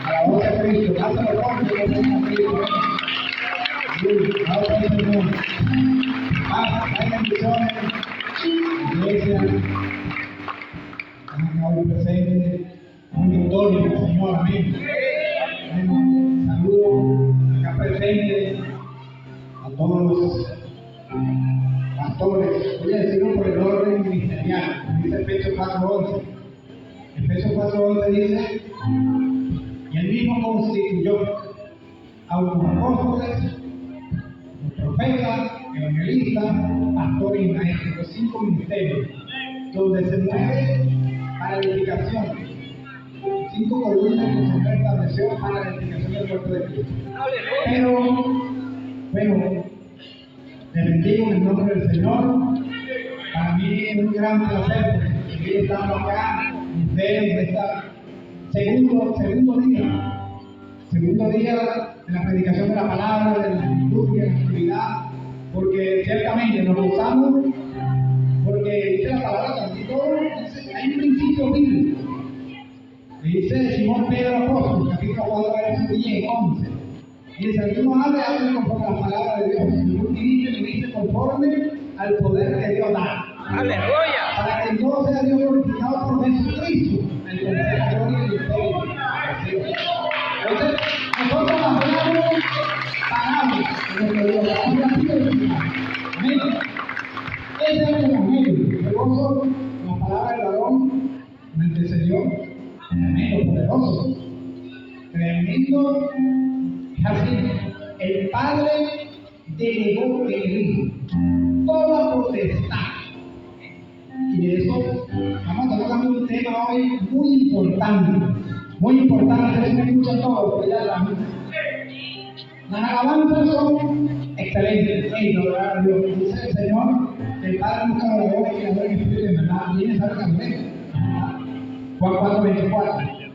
A la voz de Cristo, dáselo con que lo tenga Cristo. Ahora es el mundo. Hay bendiciones, iglesia, hoy presente, un autor del Señor, amén. Saludos acá presentes a todos los pastores. Voy a decirlo por el orden ministerial, dice Efesios 4:11. Efesios 4:11 dice: y él mismo constituyó a unos apóstoles, profetas, evangelistas, pastores y maestros, los 5 ministerios, donde se mueve para la edificación. 5 columnas que se estableció para la edificación del cuerpo de Cristo. Pero, bueno, les bendigo en el nombre del Señor. Para mí es un gran placer seguir estando acá en ustedes en esta segundo día de la predicación de la palabra, de la liturgia, de la actividad, porque ciertamente nos gozamos, porque dice la palabra también todo, hay un principio bíblico. Dice Simón Pedro Apóstol, capítulo 4, versículo 10, 11. Y dice: alguno hable conforme a la palabra de Dios, y dice conforme al poder que Dios da. ¡Aleluya! Para que Dios sea Dios glorificado por Jesucristo, el que sea la gloria y el imperio. Entonces, nosotros hablamos palabras de lo que Dios ha sido. Amén. Ese es el evangelio. El gozo, la palabra del varón, ante el Señor, tremendo, poderoso, tremendo. Es así. El Padre delegó en el Hijo toda potestad. Y de eso vamos a tocar un tema hoy muy importante, si me escuchan todos, porque ya las alabanzas son excelentes. Adorar a Dios. Dice el Señor, el Padre busca adoradores que adoren en espíritu y en verdad. Y en esa también. Juan 4:24.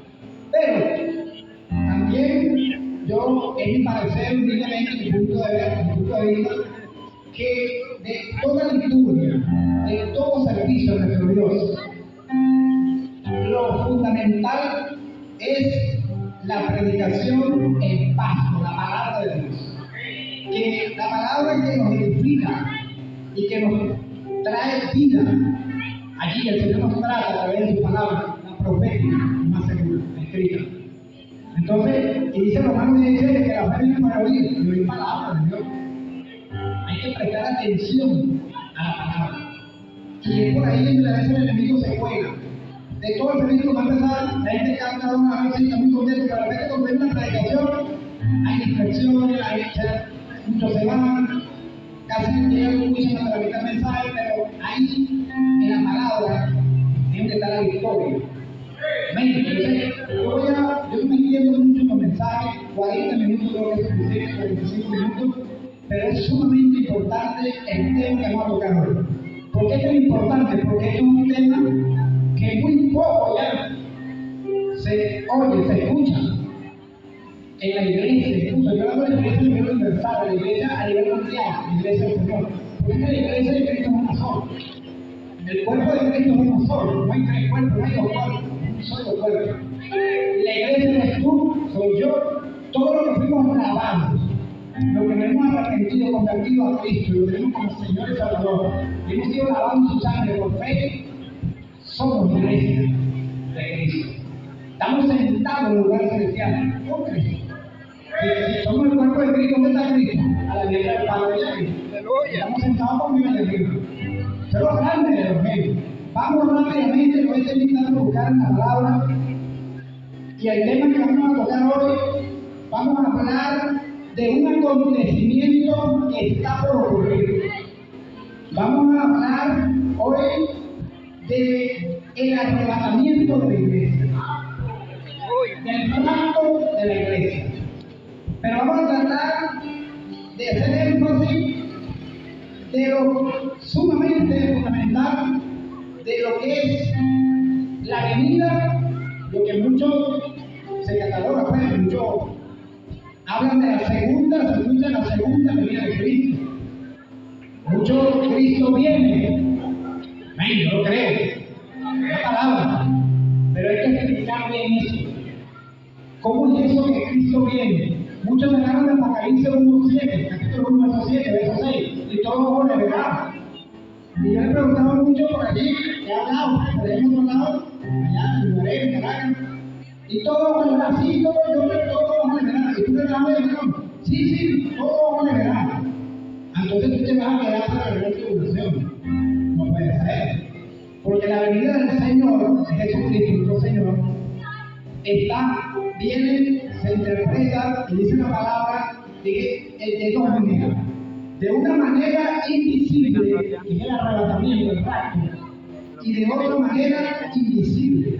Pero también yo, es mi parecer, humildemente, mi punto de vista, que de toda liturgia, de todo servicio de nuestro Dios, lo fundamental es la predicación en paz, la palabra de Dios. Que la palabra que nos edifica y que nos trae vida. Allí el Señor nos trata a través de su palabra, la profética, más segura, la escrita. Entonces, y dice Romanos 16 que la fe viene para oír, y oír palabra de Dios. Hay que prestar atención a la palabra. Y es por ahí donde a veces el enemigo se juega. De todo el servicio va a empezar, la gente canta una vez y está muy contento, pero a la vez que comprende una predicación, hay distracciones, muchos se van, casi llegan escuchan a través del mensaje, pero ahí en la palabra es donde está la victoria. Amén. Entonces, yo me entiendo mucho con mensajes, 40 minutos, creo que es suficiente, 45 minutos, pero es sumamente importante el tema que vamos a tocar hoy. ¿Por qué es tan importante? Porque es un tema que muy poco ya se oye, se escucha en la iglesia. Incluso yo hablo de la iglesia a nivel universal, la iglesia a nivel mundial, la iglesia del Señor. Porque la iglesia de Cristo es una sola. El cuerpo de Cristo es uno solo, no hay 3 cuerpos, no hay 2 cuerpos, un solo cuerpo. La iglesia no es tú, soy yo, todos los que fuimos lavados, los que nos hemos arrepentido, convertido a Cristo, lo tenemos como Señor y Salvador, y hemos sido lavados en su sangre por fe, somos la iglesia de Cristo. Estamos sentados en el lugar celestial con Cristo. Si somos el cuerpo de Cristo, ¿dónde está Cristo? A la derecha del Padre de Cristo. Estamos sentados con mi Dios. Pero los grandes de los medios. Vamos rápidamente, lo estoy invitando a buscar en la palabra. Y el tema que vamos a tocar hoy, vamos a hablar de un acontecimiento que está por ocurrir. Vamos a hablar hoy de el arrebatamiento de la iglesia, del rapto de la iglesia. Pero vamos a tratar de hacer énfasis de lo sumamente fundamental de lo que es la venida, lo que muchos se cataloga, pues, muchos hablan de la segunda, se escucha la segunda venida de Cristo. Mucho Cristo viene. Amén, yo lo creo. explicar bien eso. ¿Cómo es eso que Cristo viene? Muchos me hablan de Apocalipsis 1:7, capítulo 1, verso 7, verso 6, y todo ojo le verá. Y yo le he preguntado mucho por allí, he hablado, por ahí en otro lado, allá en Moreno, en Caracas, y todo ojo le verá, sí, todo ojo le verá. Y tú le das de razón, sí, todo ojo le verá. Entonces tú te vas a quedar para la gran tribulación. No puede ser. Porque la venida del Señor, Jesucristo, nuestro Señor, viene, se interpreta y dice la palabra de dos maneras. De una manera invisible, que es el arrebatamiento, el rapto, y de otra manera invisible.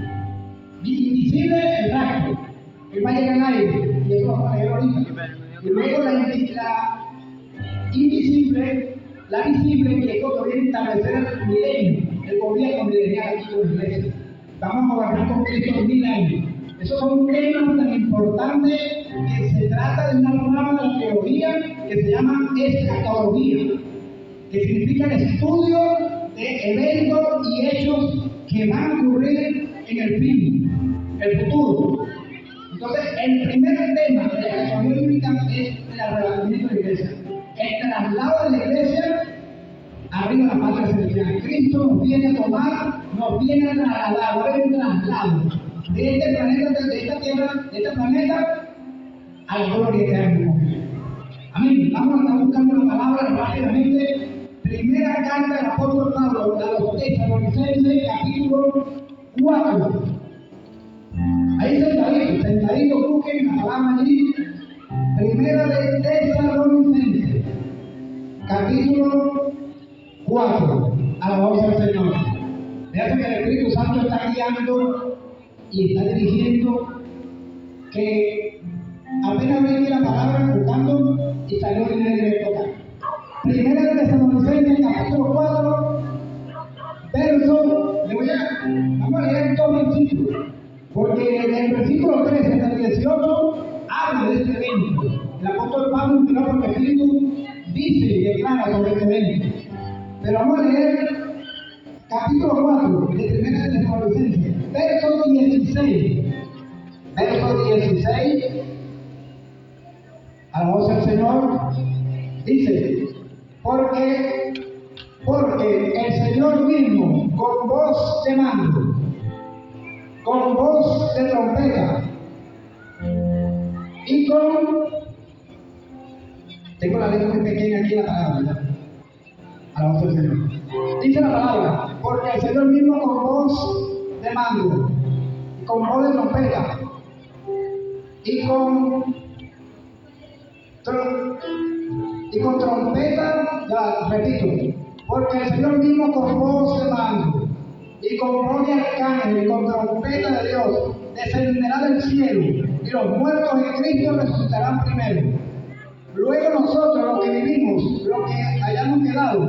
Invisible el rapto, que va a llegar al aire, y eso lo vamos a leer ahorita. Y luego la invisible, la visible, que es lo que viene a establecer el milenio, el gobierno milenial aquí en la iglesia. Vamos a gobernar con Cristo 1000 años. Esos son temas tan importantes que se trata de una rama de la teología que se llama escatología, que significa el estudio de eventos y hechos que van a ocurrir en el fin, el futuro. Entonces, el primer tema de la escatología bíblica es el arrebatamiento de la iglesia. El traslado de la iglesia arriba de la patria celestial. Cristo nos viene a tomar, nos viene a trasladar, va a haber un traslado de este planeta, de esta tierra, de este planeta a la gloria eterna. Amén. Vamos a estar buscando la palabra rápidamente. Primera carta del apóstol Pablo a los Tesalonicenses, capítulo 4. Ahí sentadito, busquen la palabra allí. Primera de Tesalonicenses, capítulo 4. Alabamos al Señor. Fíjate que el Espíritu Santo está guiando y está dirigiendo, que apenas venía la palabra buscando y salió en el directo acá. Primera de Tesalonicenses, capítulo 4, verso, vamos a leer todo el versículo, porque en el versículo 13 hasta el 18 habla de este evento. El apóstol Pablo, inspirado por el Espíritu, dice y declara sobre este evento. Pero vamos a leer capítulo 4 de Primera de Tesalonicenses, verso 16. Verso 16. Alabamos al Señor. Dice: porque el Señor mismo, con voz de mando, con voz de trompeta, y tengo la letra muy pequeña aquí en la palabra, ¿verdad? Alabamos al Señor. Dice la palabra: porque el Señor mismo, con voz de mando, con voz de trompeta, y con trompeta, ya repito, porque el Señor mismo, con voz de mando, y con voz de arcángel, y con trompeta de Dios, descenderá del cielo, y los muertos en Cristo resucitarán primero. Luego nosotros, los que vivimos, los que hayamos quedado,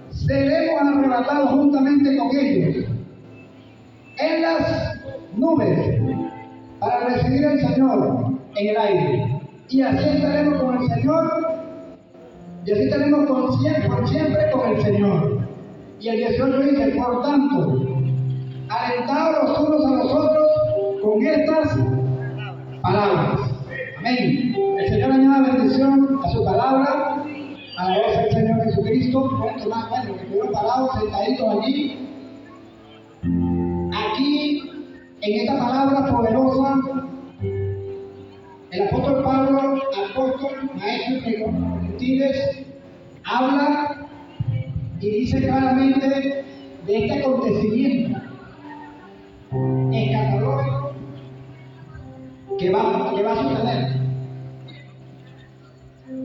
seremos arrebatados juntamente con ellos en las nubes para recibir al Señor en el aire. Y así estaremos con el Señor, y así estaremos por siempre con el Señor. Y el 18 dice: por tanto, alentados los unos a los otros con estas palabras. Amén. El Señor añada bendición a su palabra. Alabamos al Señor Jesucristo. Pueden tomar, bueno, que estuvieron parados, sentaditos allí. Aquí, en esta palabra poderosa, el apóstol Pablo, maestro de los gentiles, habla y dice claramente de este acontecimiento escatológico que va a suceder.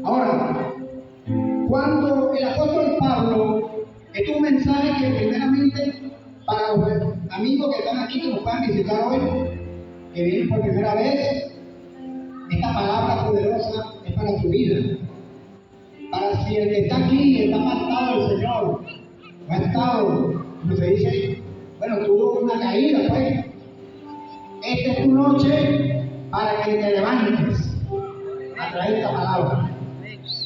Ahora, cuando el apóstol Pablo, es un mensaje que primeramente para los amigos que están aquí, que nos puedan visitar hoy, que vienen por primera vez, esta palabra poderosa es para su vida. Para si el que está aquí está apartado del Señor, no ha estado, como se dice, bueno, tuvo una caída, pues. Esta es tu noche para que te levantes a traer esta palabra.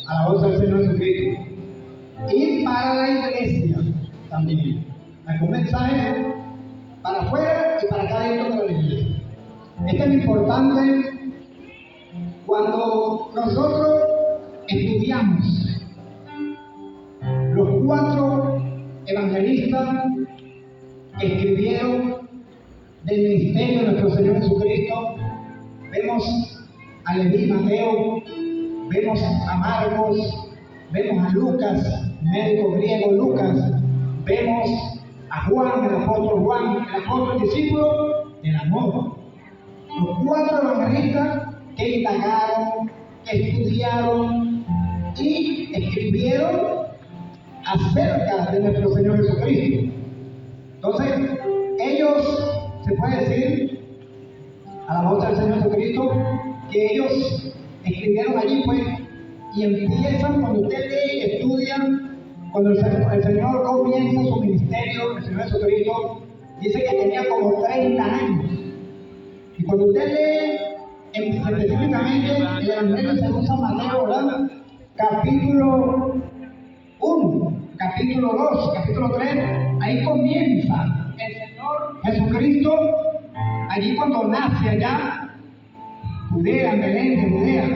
A la voz del Señor Jesucristo. Y para la iglesia también. Hay un mensaje para afuera y para cada uno de la iglesia. Es tan importante cuando nosotros estudiamos los 4 evangelistas que escribieron del ministerio de nuestro Señor Jesucristo. Vemos a Leví, Mateo, vemos a Marcos, vemos a Lucas, médico griego Lucas, vemos a Juan, el apóstol discípulo del amor. Los 4 evangelistas que indagaron, que estudiaron y escribieron acerca de nuestro Señor Jesucristo. Entonces, ellos, se puede decir, a la voz del Señor Jesucristo, que ellos escribieron allí, pues, y empiezan, cuando usted lee y estudia, cuando el Señor comienza su ministerio, el Señor Jesucristo, dice que tenía como 30 años. Y cuando usted lee específicamente el Evangelio según San Mateo, ¿verdad? Capítulo 1, capítulo 2, capítulo 3, ahí comienza el Señor Jesucristo, allí cuando nace allá, Judea, en Belén de Judea.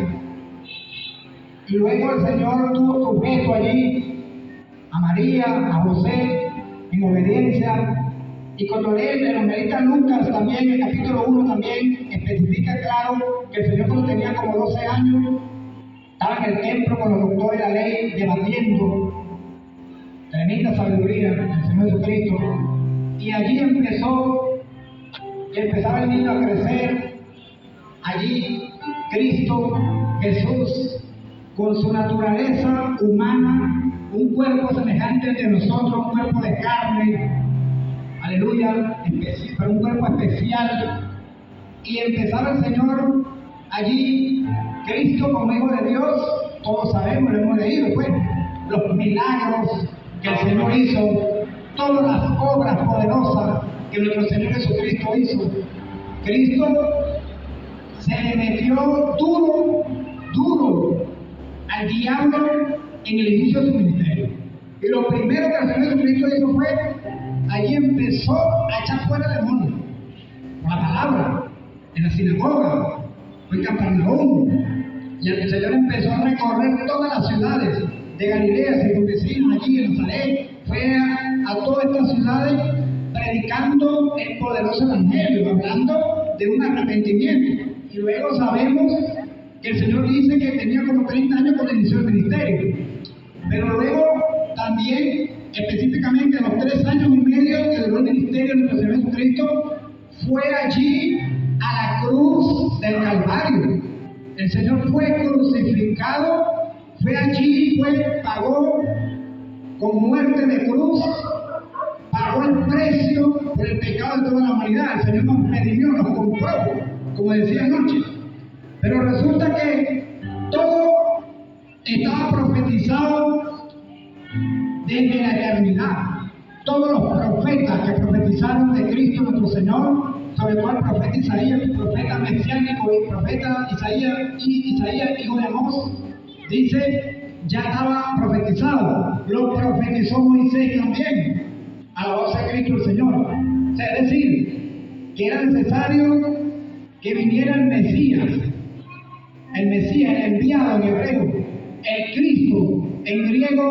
Y luego el Señor tuvo sujeto allí a María, a José, en obediencia. Y cuando lee el evangelista Lucas también, el capítulo 1 también especifica claro que el Señor, cuando tenía como 12 años, estaba en el templo con los doctores de la ley debatiendo. Tremenda sabiduría del Señor Jesucristo. Y allí empezaba el niño a crecer. Allí Cristo, Jesús, con su naturaleza humana, un cuerpo semejante de nosotros, un cuerpo de carne, aleluya, pero un cuerpo especial. Y empezaba el Señor allí, Cristo como Hijo de Dios, todos sabemos, lo hemos leído, pues, los milagros que el Señor hizo, todas las obras poderosas que nuestro Señor Jesucristo hizo. Cristo se le metió duro al diablo en el inicio de su ministerio. Y lo primero que el Señor Jesucristo hizo fue, allí empezó a echar fuera demonios, con la palabra, en la sinagoga, en Capernaum. Y el Señor empezó a recorrer todas las ciudades de Galilea, circunvecinas, allí en Nazaret, fue a todas estas ciudades predicando el poderoso evangelio, hablando de un arrepentimiento. Y luego sabemos que el Señor dice que tenía como 30 años cuando inició el ministerio. Pero luego también, específicamente a los 3 años y medio que duró el ministerio de nuestro Señor Jesucristo, fue allí a la cruz del Calvario. El Señor fue crucificado, fue allí, pagó con muerte de cruz, pagó el precio por el pecado de toda la humanidad. El Señor nos redimió, nos compró, como decía anoche. Pero resulta que todo estaba profetizado desde la eternidad. Todos los profetas que profetizaron de Cristo nuestro Señor, sobre todo el profeta Isaías, el profeta mesiánico y el profeta Isaías, hijo de Amós, dice, ya estaba profetizado. Lo profetizó Moisés también, a la voz de Cristo el Señor. O sea, es decir, que era necesario que viniera el Mesías, el enviado en hebreo, el Cristo en griego,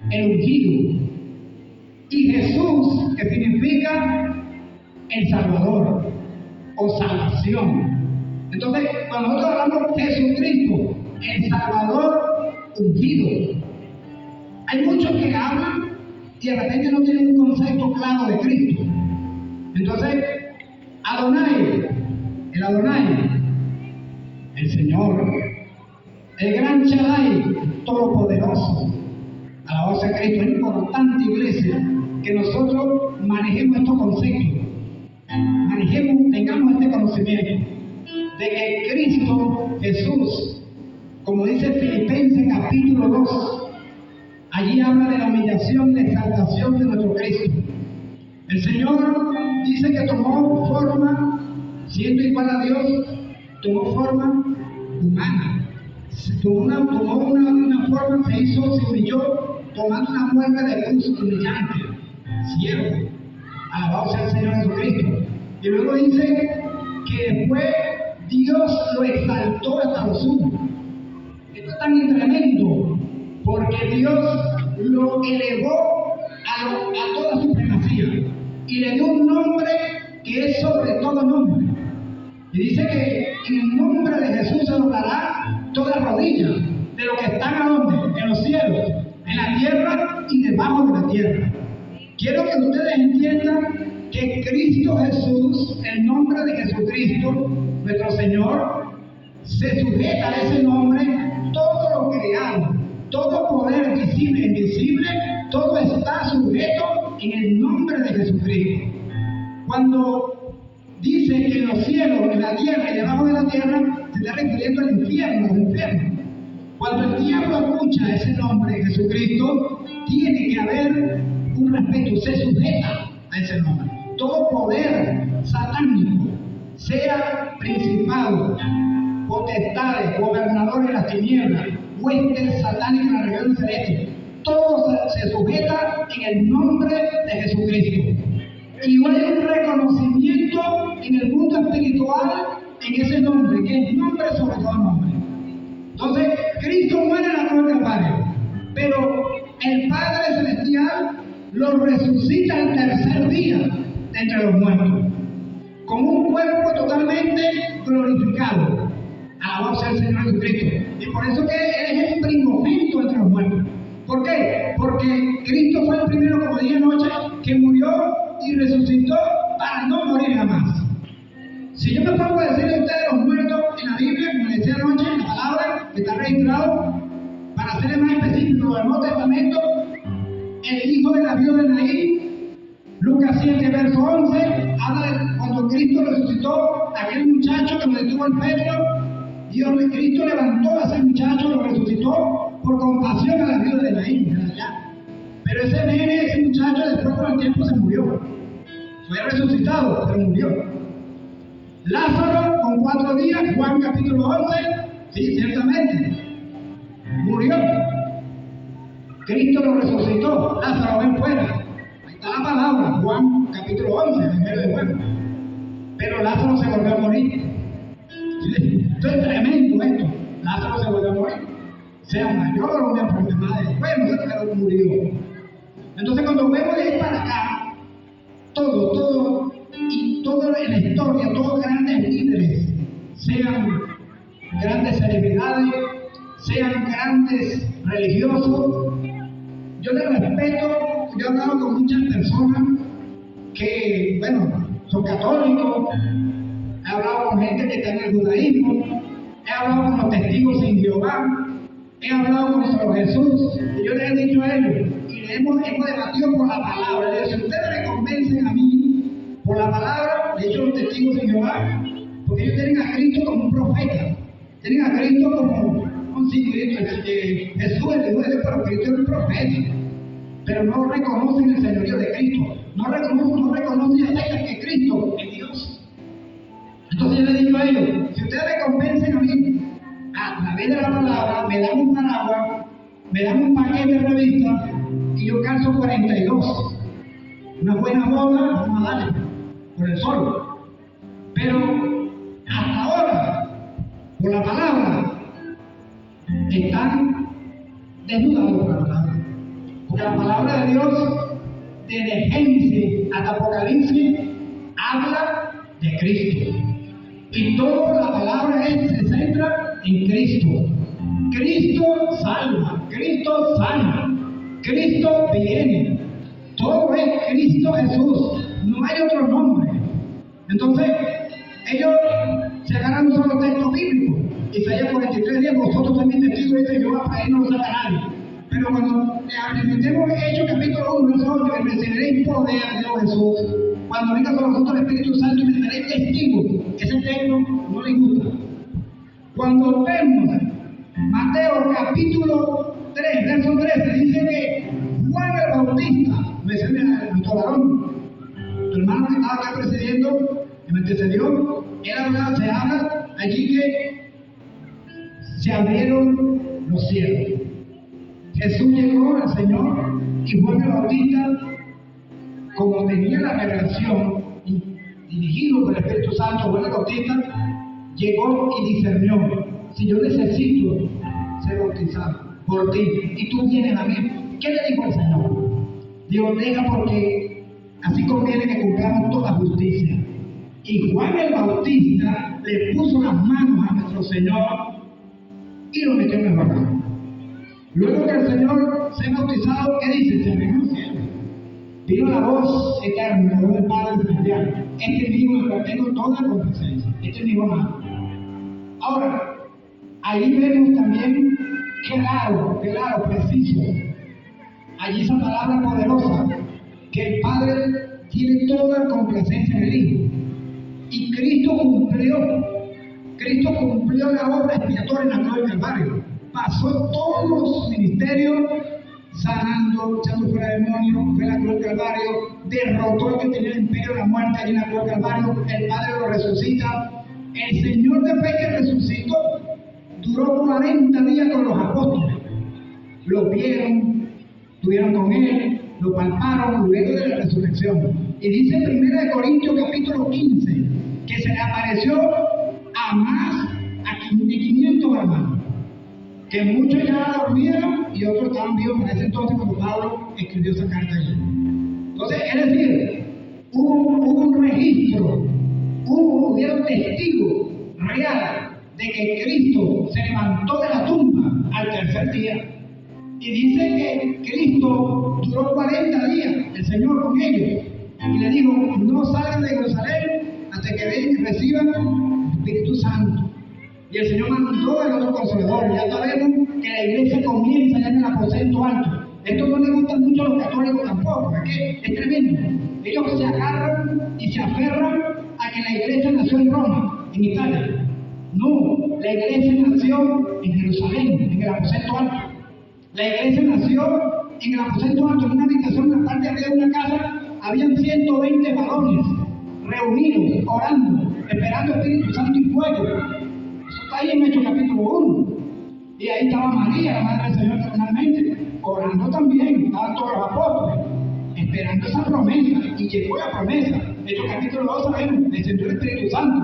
el ungido, y Jesús, que significa el Salvador o salvación. Entonces, cuando nosotros hablamos de Jesucristo, el Salvador ungido, hay muchos que hablan y de repente no tienen un concepto claro de Cristo. Entonces, Adonai, el Señor, el gran Shaddai, todopoderoso, a la voz de Cristo. Es importante, iglesia, que nosotros manejemos estos conceptos, tengamos este conocimiento de que Cristo Jesús, como dice Filipenses capítulo 2, allí habla de la humillación, la exaltación de nuestro Cristo. El Señor dice que tomó forma, siendo igual a Dios, tomó forma humana. Tomó una forma, se humilló, tomando una muerte de cruz humillante, ciego, alabado sea el Señor Jesucristo. Y luego dice que después Dios lo exaltó hasta lo sumo. Esto es tan tremendo, porque Dios lo elevó a toda supremacía y le dio un nombre que es sobre todo nombre. Y dice que en el nombre de Jesús se doblará toda rodilla de los que están ¿a dónde? En los cielos, en la tierra y debajo de la tierra. Quiero que ustedes entiendan que Cristo Jesús, el nombre de Jesucristo, nuestro Señor, se sujeta a ese nombre todo lo creado, todo poder visible e invisible, todo está sujeto en el nombre de Jesucristo. Cuando dice que en los cielos, en la tierra y debajo de la tierra, se está refiriendo al infierno, al infierno. Cuando el diablo escucha ese nombre de Jesucristo, tiene que haber un respeto, se sujeta a ese nombre. Todo poder satánico, sea principado, potestades, gobernadores de las tinieblas, huestes satánicas en la región celeste, todo se sujeta en el nombre de Jesucristo. Y hay un reconocimiento en el mundo espiritual en ese nombre, que es nombre sobre todo nombre. Entonces, Cristo muere en la cruz del Calvario, pero el Padre Celestial lo resucita el tercer día de entre los muertos, con un cuerpo totalmente glorificado. Alabado sea el Señor Jesucristo. Y por eso que Él es el primogénito entre los muertos. ¿Por qué? Porque Cristo fue el primero, como dije anoche, que murió y resucitó para no morir jamás. Si yo me pongo a decirle a ustedes los muertos en la Biblia, como les decía anoche, en la palabra que está registrado, para ser más específico del Nuevo Testamento, el hijo de la viuda de Naín, Lucas 7, verso 11, habla de cuando Cristo resucitó a aquel muchacho que lo detuvo el Pedro. Cristo levantó a ese muchacho, lo resucitó por compasión a la viuda de Naín. Pero ese nene, ese muchacho, después con el tiempo se murió. Fue resucitado, pero murió. Lázaro, con 4 días, Juan capítulo 11, sí, ciertamente, murió. Cristo lo resucitó, Lázaro ven fuera. Ahí está la palabra, Juan capítulo 11, en medio de Juan. Pero Lázaro se volvió a morir. Sí, esto es tremendo esto. Lázaro se volvió a morir. Sea mayor o una enfermedad después, no sé, pero murió. Entonces cuando vemos de ahí para acá, todo en la historia, todos grandes líderes, sean grandes celebridades, sean grandes religiosos, yo les respeto. Yo he hablado con muchas personas que, bueno, son católicos, he hablado con gente que está en el judaísmo, he hablado con los testigos sin Jehová, he hablado con nuestro Jesús, y yo les he dicho a ellos, y hemos debatido por la palabra. Les digo, si ustedes me convencen a mí por la palabra, de hecho los testigos sin Jehová, porque ellos tienen a Cristo como un profeta, tienen a Cristo como un Jesús, pero Cristo es un profeta, pero no reconocen el señorío de Cristo, no reconocen y aceptan que Cristo es Dios. Entonces yo les digo a ellos, si ustedes me convencen a mí, a través de la palabra, me dan un paraguas, me dan un paquete de revistas, y yo calzo 42. Una buena boda, vamos a darle, por el sol. Pero hasta ahora, por la palabra, están desnudados por la palabra. Porque la palabra de Dios, desde Génesis hasta Apocalipsis, habla de Cristo. Y toda la palabra se centra en Cristo. Cristo salva, Cristo sana, Cristo viene. Todo es Cristo Jesús, no hay otro nombre. Entonces, ellos se agarran un solo texto bíblico. Isaías 43 días, vosotros también testigos, dice Jehová, para él no lo saca nadie. Pero cuando le metemos Hechos capítulo 1, verso 8, que recibiréis poder de Dios Jesús, cuando venga con nosotros el Espíritu Santo y me daréis testigos, ese texto no le gusta. Cuando vemos Mateo capítulo 3, verso 13, dice que Juan el Bautista, me dice nuestro varón, tu hermano que estaba acá presidiendo, que me antecedió, se habla allí que se abrieron los cielos. Jesús llegó al Señor y Juan el Bautista, como tenía la revelación dirigido por el Espíritu Santo, Juan el Bautista, llegó y discernió: si yo necesito ser bautizado por ti y tú vienes a mí, ¿qué le dijo el Señor? Dijo: deja, porque así conviene que cumplamos toda justicia. Y Juan el Bautista le puso las manos a nuestro Señor y lo metió en el Jordán. Luego que el Señor se ha bautizado, ¿qué dice? Se abrió el cielo. Vino la voz eterna, la voz del Padre Celestial: este es mi hijo, en el cual tengo toda complacencia. Este es mi hijo amado. Ahora, ahí vemos también claro, preciso, allí esa palabra poderosa, que el Padre tiene toda complacencia en el Hijo. Y Cristo cumplió la obra expiatoria en la cruz del Calvario. Pasó todos los ministerios, sanando, echando fuera demonios, fue la cruz del Calvario, derrotó al que tenía el imperio de la muerte allí en la cruz del Calvario, el Padre lo resucita. El Señor de fe que resucitó duró 40 días con los apóstoles. Lo vieron, estuvieron con él, lo palparon luego de la resurrección. Y dice en 1 Corintios capítulo 15 que se le apareció a más de 500 hermanos, que muchos ya dormieron y otros estaban vivos en ese entonces cuando Pablo escribió esa carta allí. Entonces, es decir, hubo un registro, hubieron testigos reales de que Cristo se levantó de la tumba al tercer día. Y dice que Cristo duró 40 días, el Señor con ellos, y le dijo: no salgan de Jerusalén hasta que reciban el Espíritu Santo. Y el Señor mandó el otro consolador. Ya sabemos que la iglesia comienza ya en el aposento alto. Esto no le gusta mucho a los católicos tampoco, es que es tremendo. Ellos se agarran y se aferran a que la iglesia nació en Roma, en Italia. No, la iglesia nació en Jerusalén, en el aposento alto. La iglesia nació en el aposento alto, en una habitación, en la parte de arriba de una casa, habían 120 varones reunidos, orando, esperando el Espíritu Santo y fuego. Eso está ahí en Hechos capítulo 1. Y ahí estaba María, la Madre del Señor, personalmente, orando también. Estaban todos los apóstoles, esperando esa promesa. Y llegó la promesa. Hechos capítulo 2 sabemos, descendió el Espíritu Santo.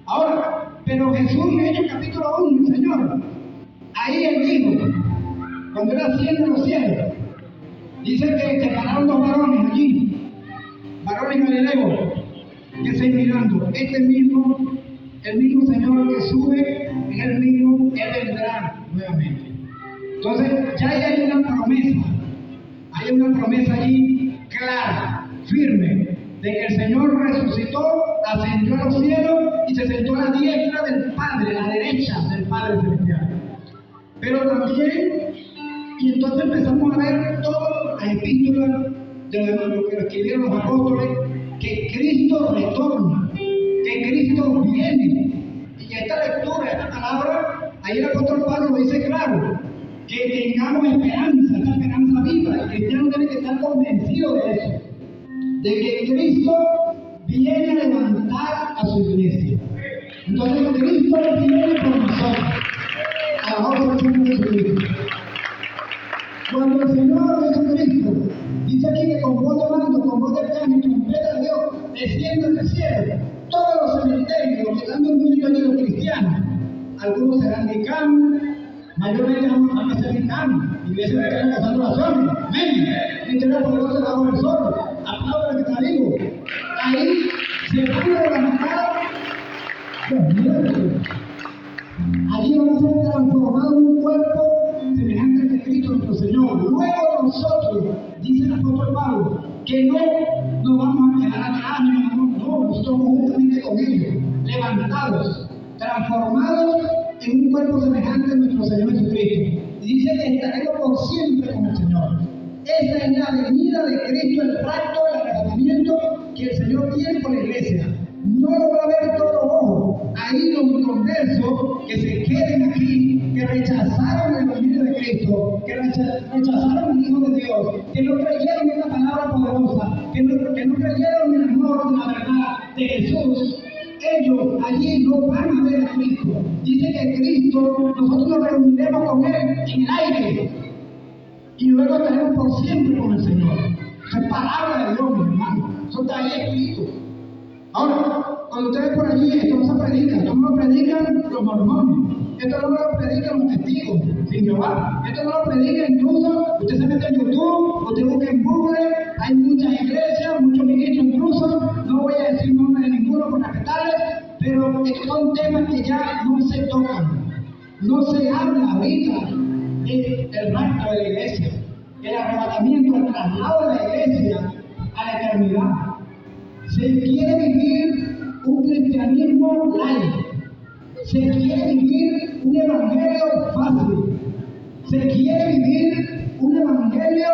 Ahora, pero Jesús en Hechos capítulo 1, el Señor, ahí él dijo, cuando era asciende en los cielos, dice que se pararon dos varones allí, varones galileos, que se mirando, el mismo Señor que sube, es el mismo, Él vendrá nuevamente. Entonces, ya hay una promesa allí clara, firme, de que el Señor resucitó, ascendió a los cielos y se sentó a la diestra del Padre, a la derecha del Padre Celestial. Pero también, y entonces empezamos a ver todas las epístolas de lo que escribieron los apóstoles, que Cristo retorna, que Cristo viene. Y esta lectura, esta palabra, ahí el apóstol Pablo lo dice claro, que tengamos esperanza, esta esperanza viva. El cristiano tiene que estar convencido de eso, de que Cristo viene a levantar a su iglesia. Entonces Cristo viene por nosotros, a la obra del Señor Jesucristo. Cuando el Señor Jesucristo dice aquí que con voz de mando, con voz de piano y trompeta de Dios desciende del cielo, todos los cementerios que dan dormido allí los cristianos, algunos serán de cama, mayormente van a ser de cama, iglesias que están casando las zonas, amén, mientras poderoso bajo el sol, aplaudan que está vivo, ahí se van a levantar los muertos, allí van a ser transformados en un cuerpo semejante al de Cristo nuestro Señor. Luego nosotros, dice el apóstol Pablo, que no nos vamos a quedar atrás, no, nosotros vamos juntamente con ellos, levantados, transformados en un cuerpo semejante a nuestro Señor Jesucristo. Y dice que estaremos por siempre con el Señor. Esa es la venida de Cristo, el rapto, el arrebatamiento que el Señor tiene por la iglesia. No lo va a ver todo ojo. Ahí los conversos que se queden aquí, que rechazaron el dominio de Cristo, que rechazaron al Hijo de Dios, que no creyeron en la palabra poderosa, que no creyeron en el amor, en la verdad de Jesús, ellos allí no van a ver a Cristo. Dice que Cristo, nosotros nos reuniremos con Él en el aire y luego estaremos por siempre con el Señor. Esa es palabra de Dios, mi hermano. Eso está ahí escrito. Ahora, cuando ustedes por allí, esto no se predica, esto no lo predican los mormones, esto no lo predican los testigos sin Jehová, esto no lo predica incluso, usted se mete en YouTube, usted busca en Google, hay muchas iglesias, muchos ministros incluso, no voy a decir nombre de ninguno por respetarles, pero estos son temas que ya no se tocan, no se habla ahorita del rapto de la iglesia, el arrebatamiento, el traslado de la iglesia a la eternidad. Se quiere vivir un cristianismo light, se quiere vivir un evangelio fácil, se quiere vivir un evangelio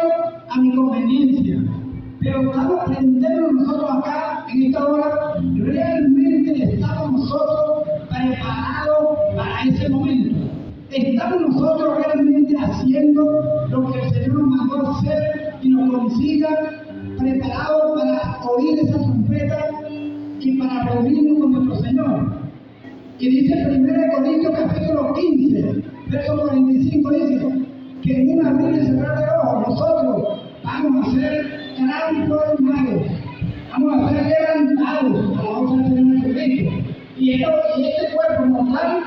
a mi conveniencia. Pero estamos aprendiendo nosotros acá en esta hora, realmente estamos nosotros preparados para ese momento. Estamos nosotros realmente haciendo lo que el Señor nos mandó a hacer y nos consiga preparados para oír esa trompeta y para reunirnos con nuestro Señor. Y dice 1 Corintios capítulo 15, verso 45, dice que en un abrir y cerrar de ojos nosotros vamos a ser transformados, vamos a ser levantados a la voz del Señor Jesucristo. Y este cuerpo mortal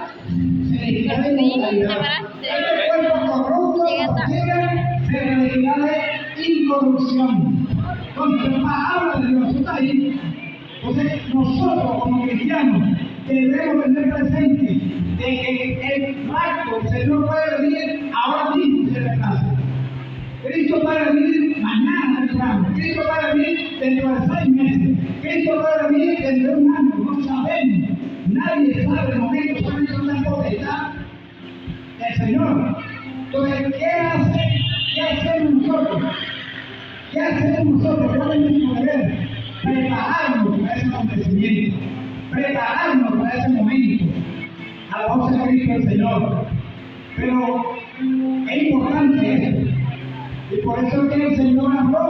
se retirará de inmortalidad. Este cuerpo corrupto se retirará de incorrupción. Entonces, la palabra de Dios está ahí. Entonces, nosotros como cristianos debemos tener presente de que el rapto, el Señor puede venir ahora mismo se retrasa. Cristo puede venir mañana temprano, Cristo puede venir dentro de 6 meses, Cristo puede venir dentro de un año, no sabemos. Nadie sabe el momento, solamente una potestad del Señor. Entonces, ¿qué hacemos nosotros? ¿Qué hacemos nosotros? ¿Cuál es nuestro deber? Prepararnos para ese acontecimiento, prepararnos para ese momento, a la voz de Cristo el Señor. Pero es importante esto, y por eso es que el Señor habló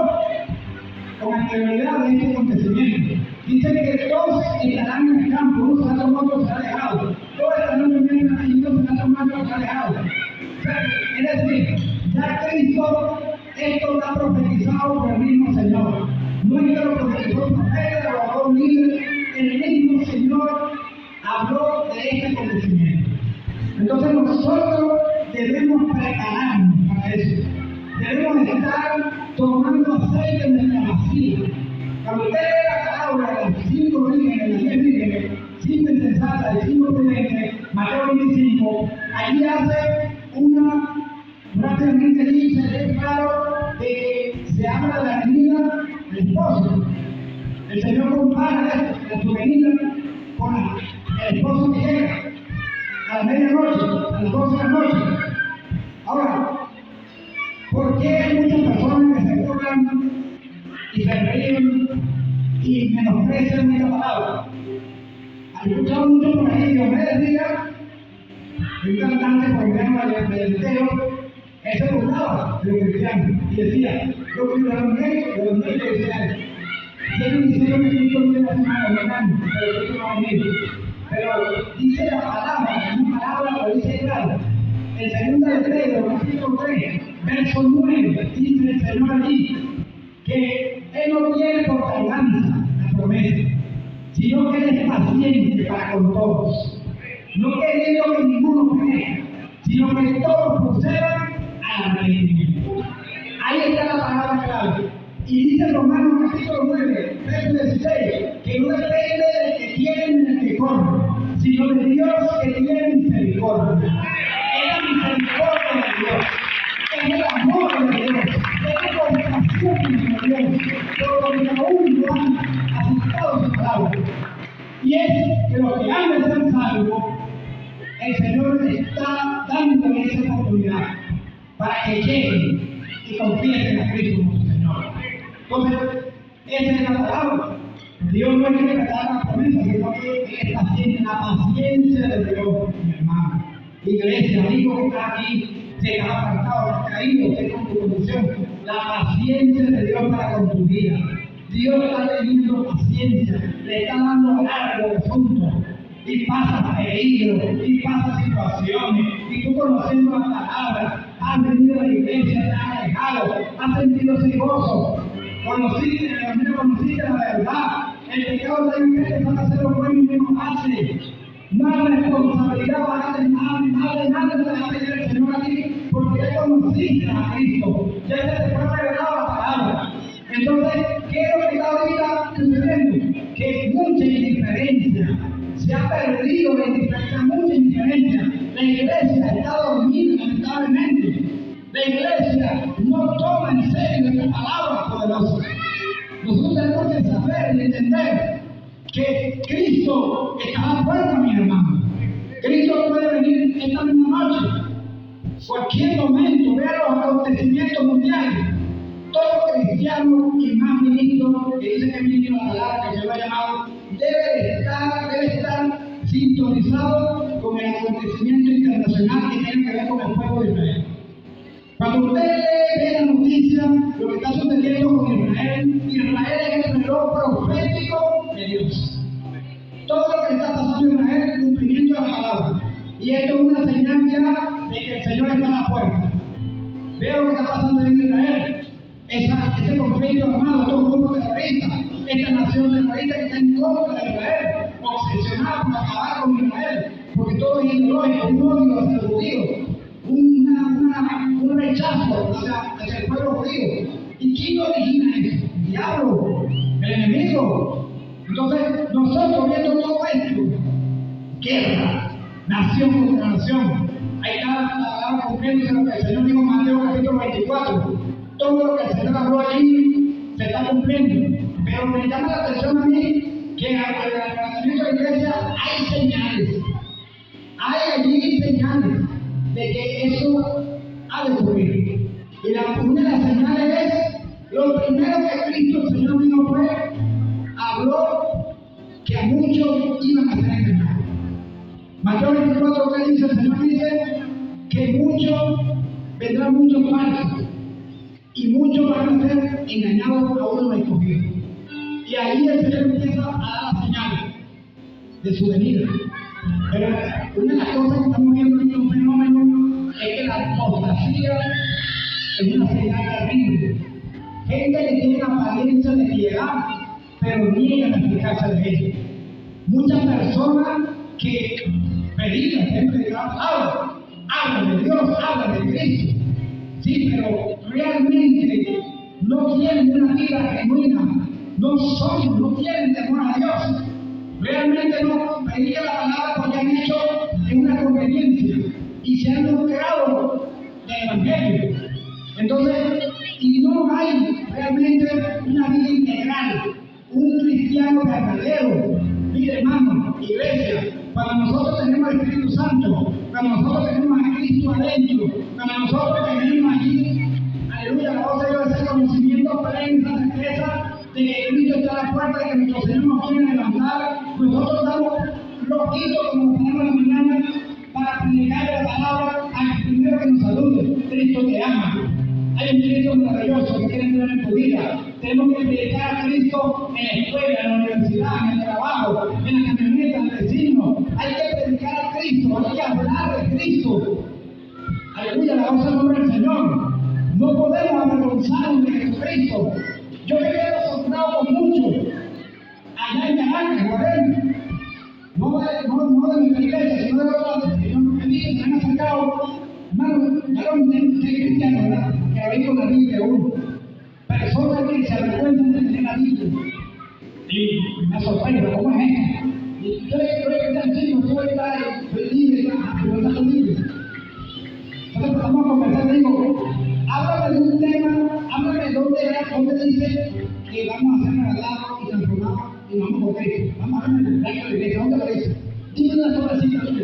con anterioridad de este acontecimiento. Dice que todos estarán en el campo, uno será tomado, otro será dejado. Todos estarán durmiendo y uno será tomado, otro será dejado. Es decir, ya Cristo esto lo ha profetizado por el mismo Señor. No es que lo profetizó un profeta o habló un líder, el mismo Señor habló de este acontecimiento. Entonces nosotros debemos prepararnos para eso. Debemos estar tomando aceite en nuestra vasija. Cuando usted lee la palabra de los 5 vírgenes, de las 10 vírgenes, 5 insensatas y 5 prudentes, Mateo 25, allí hace rápidamente dice, es claro que se habla de la venida del esposo. El Señor compara su venida con el esposo que llega a la medianoche, a las 12 de la noche. Ahora, ¿por qué hay muchas personas que se burlan y se ríen y menosprecian esta palabra? ¿Han escuchado mucho por ahí que Diomedes diga, un cantante colombiano del entero, él se burlaba de los cristianos y decía, yo fui de los negros decían, tienen diciendo que Cristo no tiene una semana, pero Cristo no va a venir. Pero dice la palabra, una palabra lo dice claro. En 2 de Pedro, capítulo 3, verso 9, dice el Señor allí que Él no tiene por tardanza la promesa, sino que Él es paciente para con todos, no queriendo que ninguno perezca, sino que todos procedan al arrepentimiento. Ahí está la palabra clave. Y dice Romanos capítulo 9, verso 16, que no depende del que tiene ni del que corre, sino de Dios que tiene misericordia. Es la misericordia de Dios, es el amor de Dios, es la compasión de Dios, por lo que aún no han aceptado su palabra. Y es que los que han de ser salvos, el Señor está dando esa oportunidad para que lleguen y confiesen a Cristo como su Señor. Entonces, esa es la palabra. Dios no es que respetar la promesa, sino que es paciente, la paciencia de Dios, mi hermano. Iglesia, amigo que está aquí, se ha apartado, se ha caído, se con tu condición. La paciencia de Dios para con tu vida. Dios está teniendo paciencia, le está dando largo de asuntos. Y pasa peligro, y pasa situaciones, y tú conociendo la palabra, has venido a la iglesia, te has alejado, has sentido ese gozo. Conociste la verdad, El pecado de la iglesia es hacer lo bueno y no hace. Más responsabilidad va a tener, nada de la iglesia del Señor a ti, porque ya conociste a Cristo, ya te fue revelado la palabra. Entonces, ¿qué es lo que está ahorita sucediendo? Que mucha indiferencia, se ha perdido la indiferencia, mucha indiferencia. La iglesia está dormida lamentablemente. La iglesia no toma en serio esta palabra poderosa. Nosotros tenemos que saber y entender que Cristo está a la puerta, mi hermano. Cristo puede venir esta misma noche, cualquier momento. Vea los acontecimientos mundiales. Todo cristiano y más ministro que dice que viene la palabra que se lo ha llamado debe estar sintonizado con el acontecimiento internacional que tiene que ver con el pueblo de Israel. Cuando usted ve la noticia, lo que está sucediendo con Israel es el reloj profético de Dios. Todo lo que está pasando en Israel es el cumplimiento de la palabra. Y esto es una señal ya de que el Señor está a la puerta. Vea lo que está pasando en Israel. Ese conflicto armado, todo un grupo terrorista, esta nación terrorista que está en contra de Israel, obsesionada por acabar con Israel, porque todo es ideológico, un odio hacia los judíos, un rechazo hacia el pueblo judío. ¿Y quién origina eso? El diablo, el enemigo. Entonces, nosotros viendo todo esto, guerra, nación contra nación, ahí está la palabra cumpliéndose lo que el Señor dijo en Mateo capítulo 24. Todo lo que el Señor habló allí se está cumpliendo. Pero me llama la atención a mí que al levantamiento de la iglesia hay señales. Hay allí señales de que eso ha de ocurrir. Y una de las señales es, lo primero que Cristo, el Señor mismo fue, habló que a muchos iban a ser engañados. Mateo 24, que dice, el Señor dice que vendrán muchos falsos. Y muchos van a ser engañados a uno escogido. Y ahí el Señor empieza a dar las señales de su venida. Pero una de las cosas que estamos viendo en un fenómeno es que la apostasía es una señal terrible. Gente que tiene apariencia de piedad, pero niegan la eficacia de ella. Muchas personas que predican, siempre dirán, hablan de Dios, hablan de Cristo. Sí, pero realmente no tienen una vida genuina, no tienen temor a Dios. Realmente no predican la palabra porque han hecho una conveniencia y se han lucrado del Evangelio. Entonces, y no hay realmente una vida integral, un cristiano verdadero. Mire, hermano, iglesia, cuando nosotros tenemos el Espíritu Santo, cuando nosotros tenemos a Cristo adentro, cuando nosotros tenemos allí, aleluya, la voz de Dios, ese conocimiento pleno, esa certeza de que Cristo está a la puerta, de que nuestro Señor nos quiere levantar, nosotros estamos loquitos como tenemos la mañana para predicar la palabra al primero que nos salude. Cristo te ama. Hay un Cristo maravilloso que quiere entrar en tu vida. Tenemos que predicar a Cristo en la escuela, en la universidad, en el trabajo, en la camioneta, en el vecino. Hay que predicar a Cristo, hay que hablar de Cristo. Aleluya, la voz del nombre del Señor. No podemos avergonzarnos de Jesucristo. Yo me quedo asombrado con muchos allá en Caracas, Guarén. No de nuestra iglesia, sino de otras que me dicen, se han acercado. Hermano, ya no tengo que ser cristiano, ¿verdad? Que habéis con la Biblia uno. Personas que se avergüenzan de tener la Biblia. Y me sorprende, ¿cómo es esto? Y yo le digo que está chico, yo voy a estar feliz, pero está con Biblia. Entonces empezamos a conversar, digo, háblame de un tema, háblame de dónde dice que vamos a ser revelados y transformados y vamos con Cristo. Vamos a ver en el de la iglesia, ¿dónde lo dice? Dime una sola cita tuya.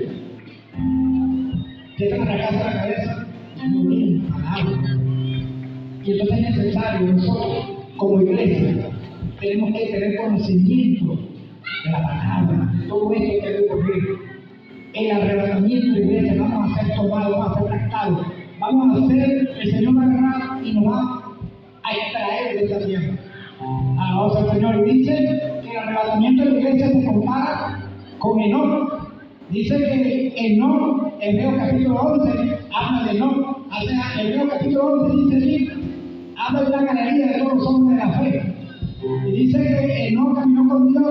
Que está en la casa de la cabeza, no viene palabra. Y entonces es necesario, nosotros como iglesia, tenemos que tener conocimiento de la palabra, todo esto que debe ocurrir. El arrebatamiento de la iglesia, vamos a ser tomados, vamos a ser tractados, vamos a ser, el Señor va a agarrar y nos va a extraer de esta tierra. Alabados al Señor. Y dice que el arrebatamiento de la iglesia se compara con Enoc. Dice que Enoc, Hebreos capítulo 11, habla de Enoc. Hebreos capítulo 11 dice así, habla de una galería de todos los hombres de la fe. Y dice que Enoc caminó con Dios